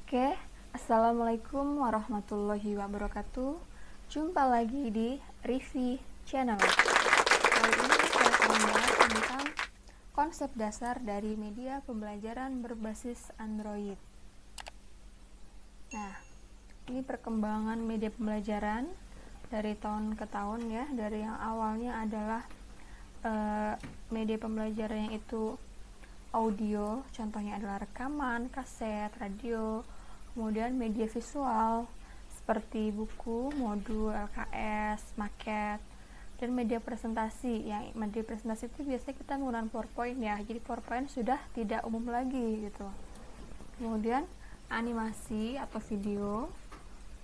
Oke, Assalamualaikum warahmatullahi wabarakatuh. Jumpa lagi di Rivi Channel. Kali ini saya akan membahas tentang konsep dasar dari media pembelajaran berbasis Android. Nah, ini perkembangan media pembelajaran dari tahun ke tahun ya, dari yang awalnya adalah media pembelajaran yang itu audio, contohnya adalah rekaman, kaset, radio, kemudian media visual seperti buku, modul, LKS, maket, dan media presentasi. Yang media presentasi itu biasanya kita menggunakan PowerPoint ya, jadi PowerPoint sudah tidak umum lagi gitu. Kemudian animasi atau video,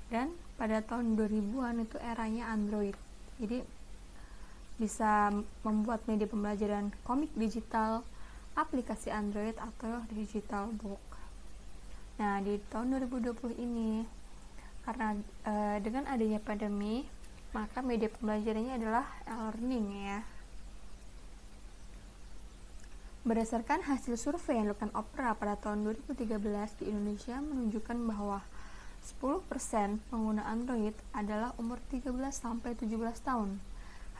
dan pada tahun 2000-an itu eranya Android, jadi bisa membuat media pembelajaran komik digital, aplikasi Android atau digital book. Nah, di tahun 2020 ini karena dengan adanya pandemi, maka media pembelajarannya adalah e-learning ya. Berdasarkan hasil survei yang dilakukan Opera pada tahun 2013 di Indonesia menunjukkan bahwa 10% pengguna Android adalah umur 13 sampai 17 tahun.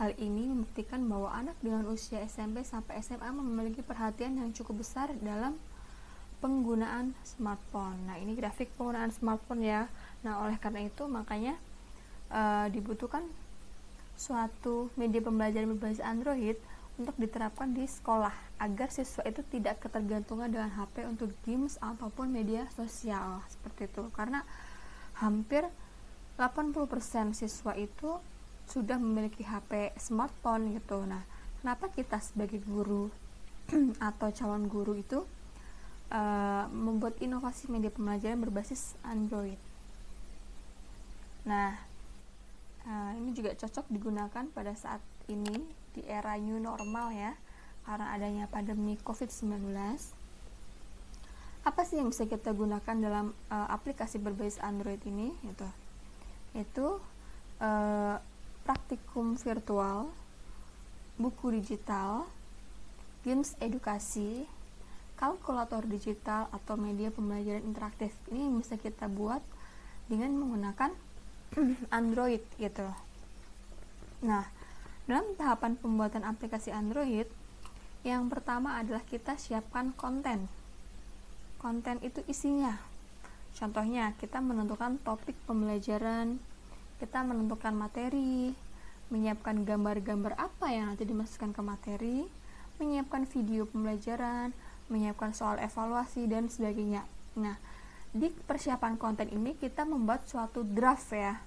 Hal ini membuktikan bahwa anak dengan usia SMP sampai SMA memiliki perhatian yang cukup besar dalam penggunaan smartphone. Nah, ini grafik penggunaan smartphone ya. Nah, oleh karena itu makanya dibutuhkan suatu media pembelajaran berbasis Android untuk diterapkan di sekolah agar siswa itu tidak ketergantungan dengan HP untuk games ataupun media sosial seperti itu. Karena hampir 80% siswa itu sudah memiliki HP smartphone gitu. Nah, kenapa kita sebagai guru atau calon guru itu membuat inovasi media pembelajaran berbasis Android? Nah, ini juga cocok digunakan pada saat ini di era new normal ya, karena adanya pandemi COVID-19. Apa sih yang bisa kita gunakan dalam aplikasi berbasis Android ini? Itu praktikum virtual, buku digital, games edukasi, kalkulator digital, atau media pembelajaran interaktif. Ini yang bisa kita buat dengan menggunakan Android gitu. Nah, dalam tahapan pembuatan aplikasi Android, yang pertama adalah kita siapkan konten. Konten itu isinya. Contohnya, kita menentukan topik pembelajaran, kita menentukan materi, menyiapkan gambar-gambar apa yang nanti dimasukkan ke materi, menyiapkan video pembelajaran, menyiapkan soal evaluasi, dan sebagainya. Nah, di persiapan konten ini kita membuat suatu draft ya,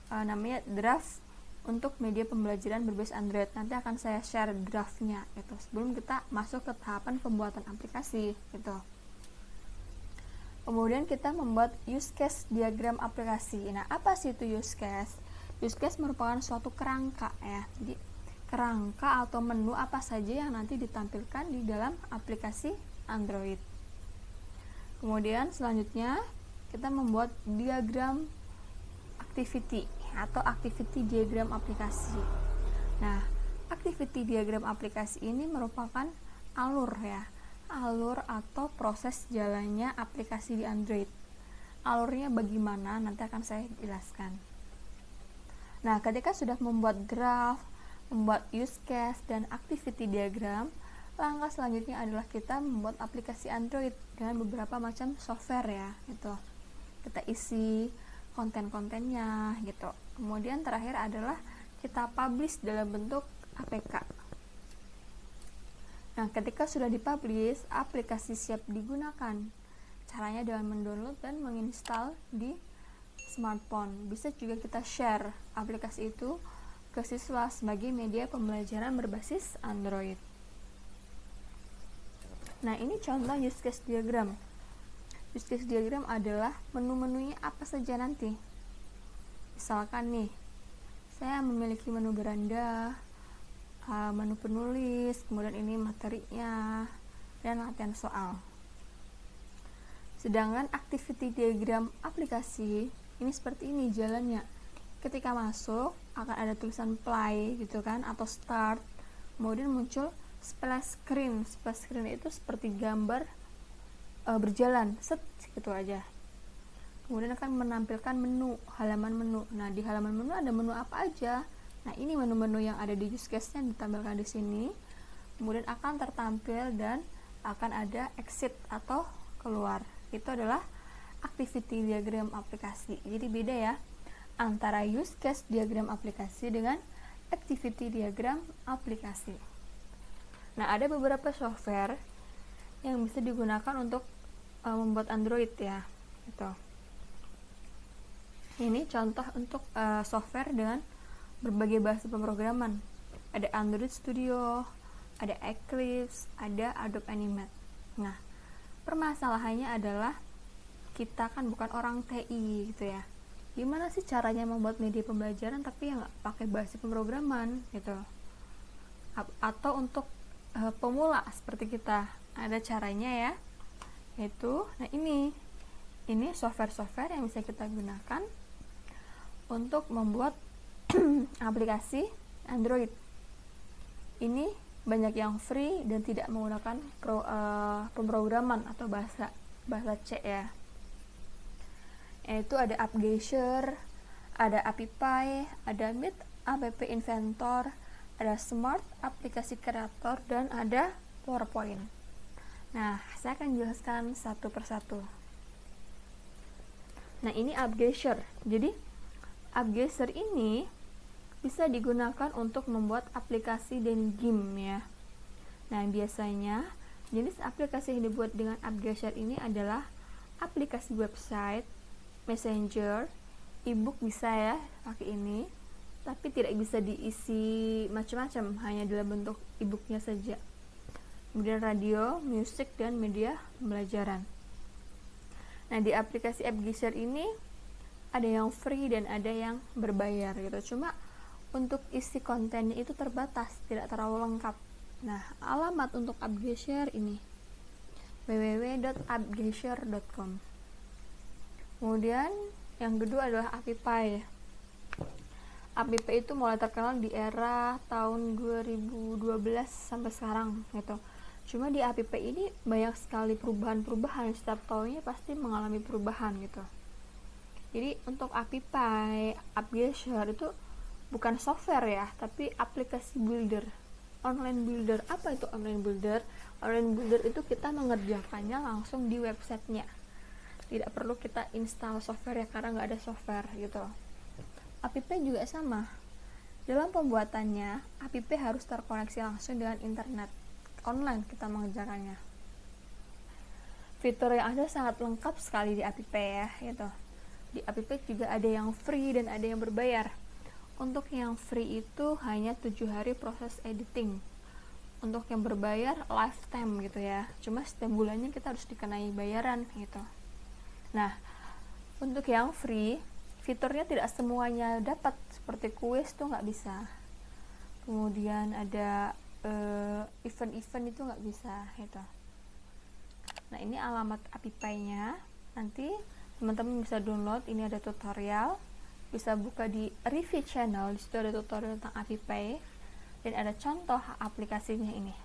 namanya draft untuk media pembelajaran berbasis Android. Nanti akan saya share draftnya gitu, sebelum kita masuk ke tahapan pembuatan aplikasi gitu. Kemudian kita membuat use case diagram aplikasi. Nah, apa sih itu use case? Use case merupakan suatu kerangka ya. Jadi, kerangka atau menu apa saja yang nanti ditampilkan di dalam aplikasi Android. Kemudian selanjutnya kita membuat diagram activity atau activity diagram aplikasi. Nah, activity diagram aplikasi ini merupakan alur ya. Alur atau proses jalannya aplikasi di Android. Alurnya bagaimana nanti akan saya jelaskan. Nah, ketika sudah membuat graph, membuat use case, dan activity diagram, langkah selanjutnya adalah kita membuat aplikasi Android dengan beberapa macam software ya gitu. Kita isi konten-kontennya gitu. Kemudian terakhir adalah kita publish dalam bentuk APK. Nah, ketika sudah dipublish, aplikasi siap digunakan. Caranya dengan mendownload dan menginstal di smartphone. Bisa juga kita share aplikasi itu ke siswa sebagai media pembelajaran berbasis Android. Nah, ini contoh use case diagram. Use case diagram adalah menu-menunya apa saja nanti. Misalkan nih, saya memiliki menu beranda, menu penulis, kemudian ini materinya, dan latihan soal. Sedangkan activity diagram aplikasi ini seperti ini jalannya. Ketika masuk akan ada tulisan play gitu kan, atau start. Kemudian muncul splash screen. Splash screen itu seperti gambar berjalan, set gitu aja. Kemudian akan menampilkan menu, halaman menu. Nah, di halaman menu ada menu apa aja? Nah, ini menu-menu yang ada di use case-nya ditampilkan di sini. Kemudian akan tertampil dan akan ada exit atau keluar. Itu adalah activity diagram aplikasi. Jadi beda ya antara use case diagram aplikasi dengan activity diagram aplikasi. Nah, ada beberapa software yang bisa digunakan untuk membuat Android ya. Gitu. Ini contoh untuk software dengan berbagai bahasa pemrograman. Ada Android Studio, ada Eclipse, ada Adobe Animate. Nah, permasalahannya adalah kita kan bukan orang TI gitu ya. Gimana sih caranya membuat media pembelajaran tapi yang nggak pakai bahasa pemrograman gitu? Atau untuk pemula seperti kita, ada caranya ya. Yaitu, nah ini software-software yang bisa kita gunakan untuk membuat aplikasi Android. Ini banyak yang free dan tidak menggunakan pemrograman atau bahasa C ya. Yaitu ada AppGeyser, ada AppyPie, ada Meet App Inventor, ada Smart Aplikasi Creator, dan ada PowerPoint. Nah, saya akan jelaskan satu persatu. Nah, ini AppGeyser. Jadi AppGeyser ini bisa digunakan untuk membuat aplikasi dan game ya. Nah, biasanya jenis aplikasi yang dibuat dengan AppGeyser ini adalah aplikasi website, messenger, ebook bisa ya pakai ini, tapi tidak bisa diisi macam-macam, hanya dalam bentuk ebooknya saja. Kemudian radio, musik, dan media pembelajaran. Nah, di aplikasi AppGeyser ini ada yang free dan ada yang berbayar gitu. Cuma untuk isi kontennya itu terbatas, tidak terlalu lengkap. Nah, alamat untuk AppGeyser ini www.appgeyser.com. Kemudian yang kedua adalah AppyPie. AppyPie itu mulai terkenal di era tahun 2012 sampai sekarang gitu. Cuma di AppyPie ini banyak sekali perubahan-perubahan, setiap tahunnya pasti mengalami perubahan gitu. Jadi untuk AppyPie, AppGeyser itu bukan software ya, tapi aplikasi builder, online builder. Apa itu online builder? Online builder itu kita mengerjakannya langsung di websitenya. Tidak perlu kita install software ya, karena nggak ada software gitu. AppyPie juga sama. Dalam pembuatannya, AppyPie harus terkoneksi langsung dengan internet. Online kita mengerjakannya. Fitur yang ada sangat lengkap sekali di AppyPie ya, gitu. Di AppyPie juga ada yang free dan ada yang berbayar. Untuk yang free itu hanya 7 hari proses editing. Untuk yang berbayar lifetime gitu ya. Cuma setiap bulannya kita harus dikenai bayaran gitu. Nah, untuk yang free, fiturnya tidak semuanya dapat. Seperti kuis tuh nggak bisa. Kemudian ada event-event itu nggak bisa gitu. Nah, ini alamat AppyPie-nya. Nanti teman-teman bisa download, ini ada tutorial, bisa buka di review channel, di situ ada tutorial tentang AppyPie dan ada contoh aplikasinya ini.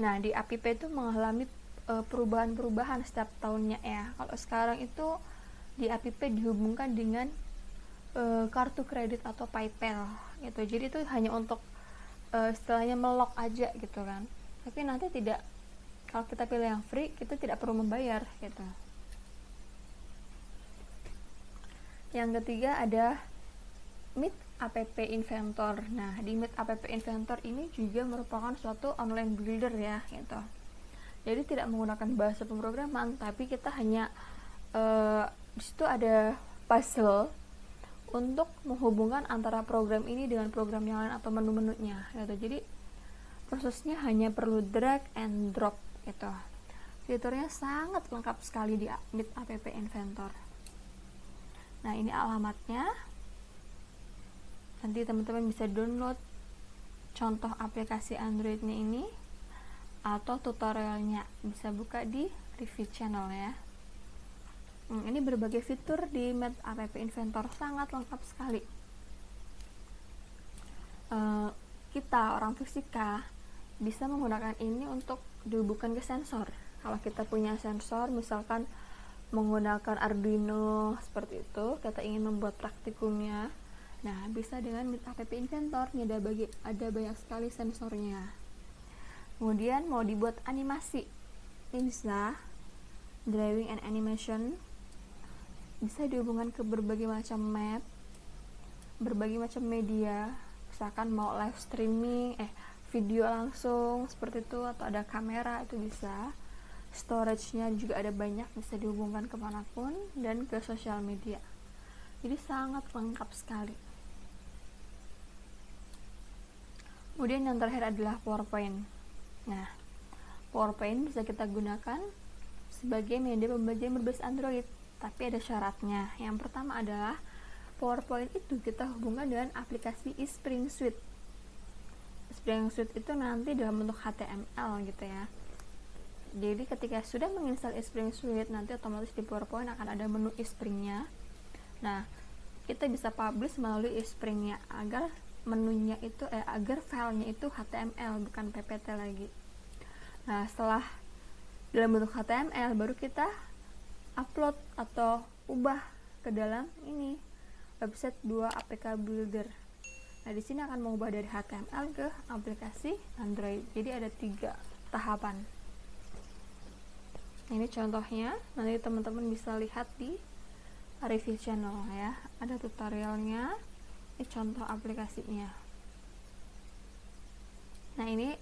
Nah, di AppyPie itu mengalami perubahan-perubahan setiap tahunnya ya. Kalau sekarang itu di AppyPie dihubungkan dengan kartu kredit atau PayPal gitu. Jadi itu hanya untuk istilahnya melok aja gitu kan. Tapi nanti tidak, kalau kita pilih yang free, kita tidak perlu membayar gitu. Yang ketiga ada Meet App Inventor. Nah, di Meet App Inventor ini juga merupakan suatu online builder ya gitu. Jadi tidak menggunakan bahasa pemrograman, tapi kita hanya di situ ada puzzle untuk menghubungkan antara program ini dengan program yang lain atau menu-menunya gitu. Jadi prosesnya hanya perlu drag and drop gitu. Fiturnya sangat lengkap sekali di Meet App Inventor. Nah, ini alamatnya. Nanti teman-teman bisa download contoh aplikasi Androidnya ini atau tutorialnya, bisa buka di review channel ya. Ini berbagai fitur di Meet App Inventor, sangat lengkap sekali. Kita orang fisika bisa menggunakan ini untuk dihubungkan ke sensor. Kalau kita punya sensor, misalkan menggunakan Arduino seperti itu, kita ingin membuat praktikumnya. Nah, bisa dengan App Inventor, ini ada banyak sekali sensornya. Kemudian mau dibuat animasi, ini bisa drawing and animation, bisa dihubungkan ke berbagai macam map, berbagai macam media, misalkan mau live streaming, video langsung seperti itu, atau ada kamera itu bisa. Storage-nya juga ada banyak, bisa dihubungkan kemanapun dan ke sosial media. Jadi sangat lengkap sekali. Kemudian yang terakhir adalah PowerPoint. Nah, PowerPoint bisa kita gunakan sebagai media pembelajaran berbasis Android, tapi ada syaratnya. Yang pertama adalah PowerPoint itu kita hubungkan dengan aplikasi eSpring Suite. eSpring Suite itu nanti dalam bentuk HTML gitu ya. Jadi ketika sudah menginstal eSpring Suite, nanti otomatis di PowerPoint akan ada menu eSpring-nya. Nah, kita bisa publish melalui eSpring-nya agar menunya itu agar filenya itu HTML bukan PPT lagi. Nah, setelah dalam bentuk HTML baru kita upload atau ubah ke dalam ini website 2 APK Builder. Nah, di sini akan mengubah dari HTML ke aplikasi Android. Jadi ada 3 tahapan. Ini contohnya, nanti teman-teman bisa lihat di review channel ya, ada tutorialnya, ini contoh aplikasinya. Nah, ini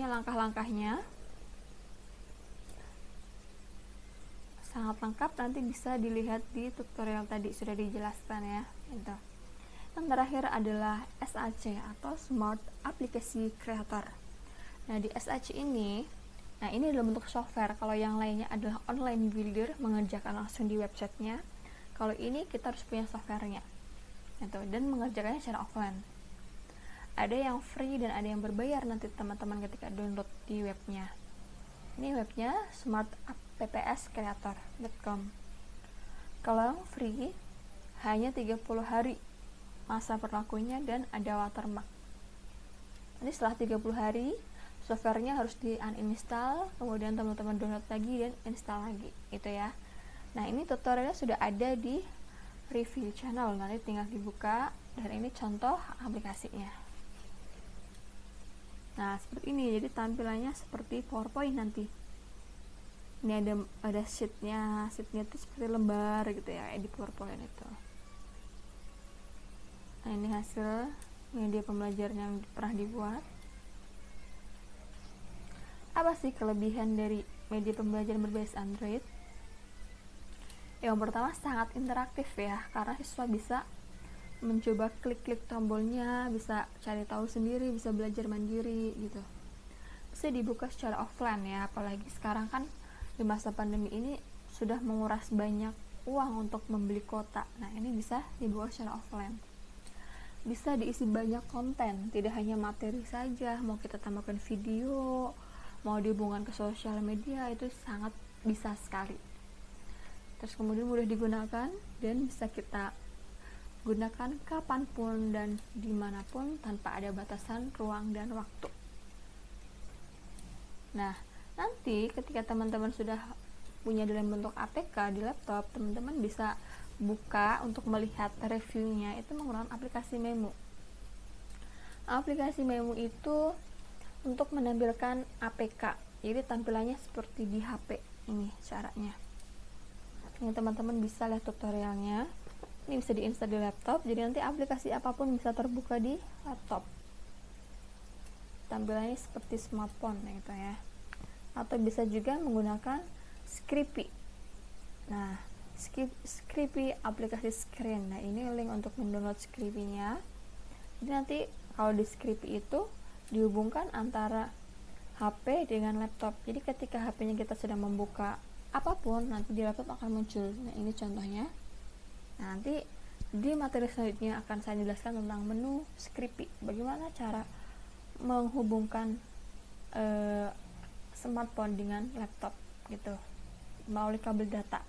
langkah-langkahnya sangat lengkap, nanti bisa dilihat di tutorial tadi sudah dijelaskan ya gitu. Yang terakhir adalah SAC atau Smart Application Creator. Nah, di SAC ini ini dalam bentuk software. Kalau yang lainnya adalah online builder, mengerjakan langsung di websitenya. Kalau ini kita harus punya softwarenya gitu, dan mengerjakannya secara offline. Ada yang free dan ada yang berbayar nanti teman-teman ketika download di webnya. Ini webnya smartapps.creator.com. Kalau yang free hanya 30 hari masa berlakunya dan ada watermark. Jadi setelah 30 hari softwarenya harus di uninstall, kemudian teman-teman download lagi dan install lagi gitu ya. Nah, ini tutorialnya sudah ada di review channel, nanti tinggal dibuka, dan ini contoh aplikasinya. Nah, seperti ini, jadi tampilannya seperti PowerPoint nanti. Ini ada sheetnya itu seperti lembar gitu ya, di PowerPoint itu. Nah, ini hasil media pembelajaran yang pernah dibuat. Apa sih kelebihan dari media pembelajaran berbasis Android? Yang pertama, sangat interaktif ya, karena siswa bisa mencoba klik-klik tombolnya, bisa cari tahu sendiri, bisa belajar mandiri gitu. Bisa dibuka secara offline ya, apalagi sekarang kan di masa pandemi ini sudah menguras banyak uang untuk membeli kuota. Nah, ini bisa dibuka secara offline. Bisa diisi banyak konten, tidak hanya materi saja, mau kita tambahkan video, mau dihubungkan ke sosial media, itu sangat bisa sekali. Terus kemudian mudah digunakan dan bisa kita gunakan kapanpun dan dimanapun tanpa ada batasan ruang dan waktu. Nah, nanti ketika teman-teman sudah punya dalam bentuk APK di laptop, teman-teman bisa buka untuk melihat reviewnya itu menggunakan aplikasi Memo. Aplikasi Memo itu untuk menampilkan APK, jadi tampilannya seperti di HP. Ini caranya. Ini teman-teman bisa lihat tutorialnya. Ini bisa diinstal di laptop, jadi nanti aplikasi apapun bisa terbuka di laptop. Tampilannya seperti smartphone gitu ya. Atau bisa juga menggunakan Scrippy. Nah, Scrippy aplikasi screen. Nah, ini link untuk mendownload Scrippy-nya. Jadi nanti kalau di Scrippy itu dihubungkan antara HP dengan laptop. Jadi ketika HP-nya kita sedang membuka apapun, nanti di laptop akan muncul. Nah, ini contohnya. Nah, nanti di materi selanjutnya akan saya jelaskan tentang menu Scrippy. Bagaimana cara menghubungkan smartphone dengan laptop gitu melalui kabel data.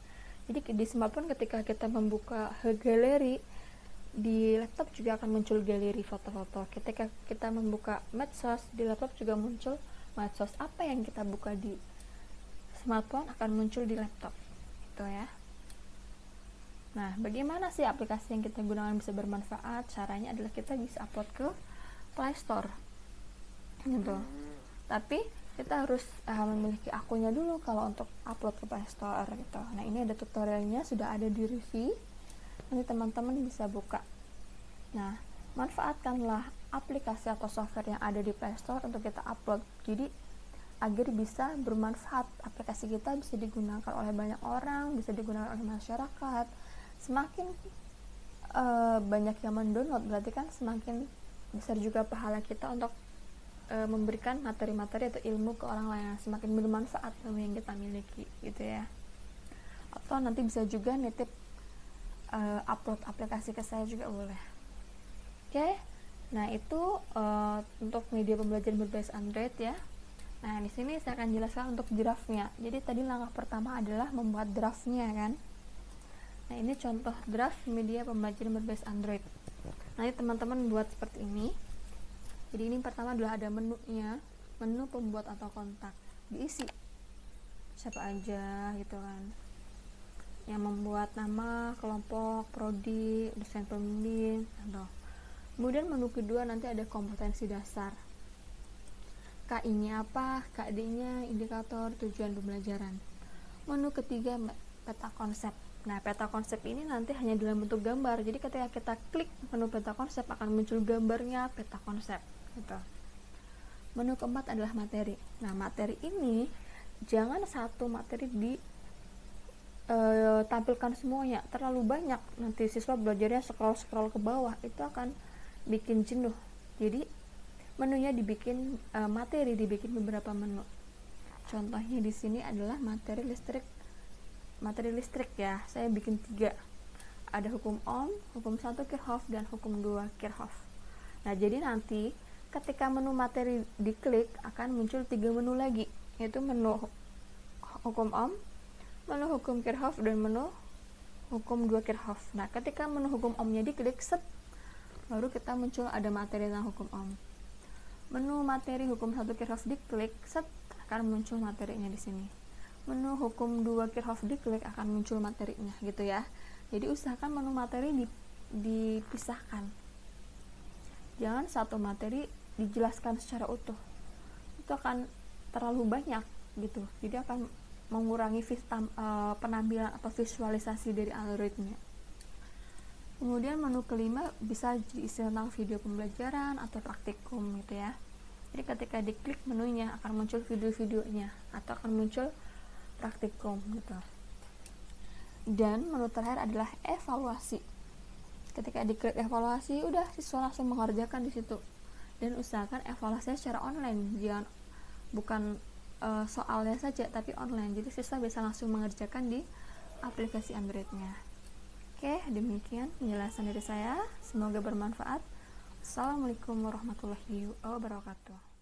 Jadi di smartphone ketika kita membuka galeri, di laptop juga akan muncul galeri foto-foto. Ketika kita membuka medsos, di laptop juga muncul medsos apa yang kita buka di smartphone akan muncul di laptop gitu ya. Nah, bagaimana sih aplikasi yang kita gunakan bisa bermanfaat? Caranya adalah kita bisa upload ke Play Store gitu. Tapi kita harus memiliki akunnya dulu kalau untuk upload ke Play Store gitu. Nah, ini ada tutorialnya, sudah ada di review. Nanti teman-teman bisa buka. Nah, manfaatkanlah aplikasi atau software yang ada di Play Store untuk kita upload. Jadi agar bisa bermanfaat, aplikasi kita bisa digunakan oleh banyak orang, bisa digunakan oleh masyarakat. Semakin banyak yang mendownload, berarti kan semakin besar juga pahala kita untuk memberikan materi-materi atau ilmu ke orang lain, semakin bermanfaat ilmu yang kita miliki gitu ya. Atau nanti bisa juga nitip upload aplikasi ke saya juga boleh. Oke. Nah, itu untuk media pembelajaran berbasis Android ya. Nah, di sini saya akan jelaskan untuk draftnya. Jadi tadi langkah pertama adalah membuat draftnya kan. Nah, ini contoh draft media pembelajaran berbasis Android. Nanti teman-teman buat seperti ini. Jadi ini pertama adalah ada menunya, menu pembuat atau kontak, diisi siapa aja gitu kan, yang membuat nama, kelompok, prodi, dosen pembimbing atau. Kemudian menu kedua nanti ada kompetensi dasar, KI-nya apa, KD-nya, indikator, tujuan pembelajaran. Menu ketiga peta konsep. Nah, peta konsep ini nanti hanya dalam bentuk gambar, jadi ketika kita klik menu peta konsep akan muncul gambarnya peta konsep gitu. Menu keempat adalah materi. Nah, materi ini jangan satu materi tampilkan semuanya, terlalu banyak nanti siswa belajarnya scroll ke bawah, itu akan bikin jenuh. Jadi menunya dibikin materi dibikin beberapa menu. Contohnya di sini adalah materi listrik ya, saya bikin 3, ada hukum Ohm, hukum 1 Kirchhoff, dan hukum 2 Kirchhoff. Nah, jadi nanti ketika menu materi diklik akan muncul 3 menu lagi, yaitu menu hukum Ohm, menu hukum Kirchhoff, dan menu hukum 2 Kirchhoff. Nah, ketika menu hukum Ohm-nya diklik, baru kita muncul ada materi tentang hukum Ohm. Menu materi hukum 1 Kirchhoff diklik, akan muncul materinya di sini. Menu hukum 2 Kirchhoff diklik akan muncul materinya gitu ya. Jadi usahakan menu materi dipisahkan. Jangan satu materi dijelaskan secara utuh, itu akan terlalu banyak gitu, jadi akan mengurangi penampilan atau visualisasi dari algoritma. Kemudian menu kelima bisa diisi tentang video pembelajaran atau praktikum gitu ya. Jadi ketika diklik menunya akan muncul video-videonya atau akan muncul praktikum gitu. Dan menu terakhir adalah evaluasi. Ketika diklik evaluasi, udah siswa langsung mengerjakan di situ. Dan usahakan evaluasinya secara online, jangan bukan soalnya saja tapi online, jadi siswa bisa langsung mengerjakan di aplikasi Android-nya. Oke, demikian penjelasan dari saya, semoga bermanfaat. Assalamualaikum warahmatullahi wabarakatuh.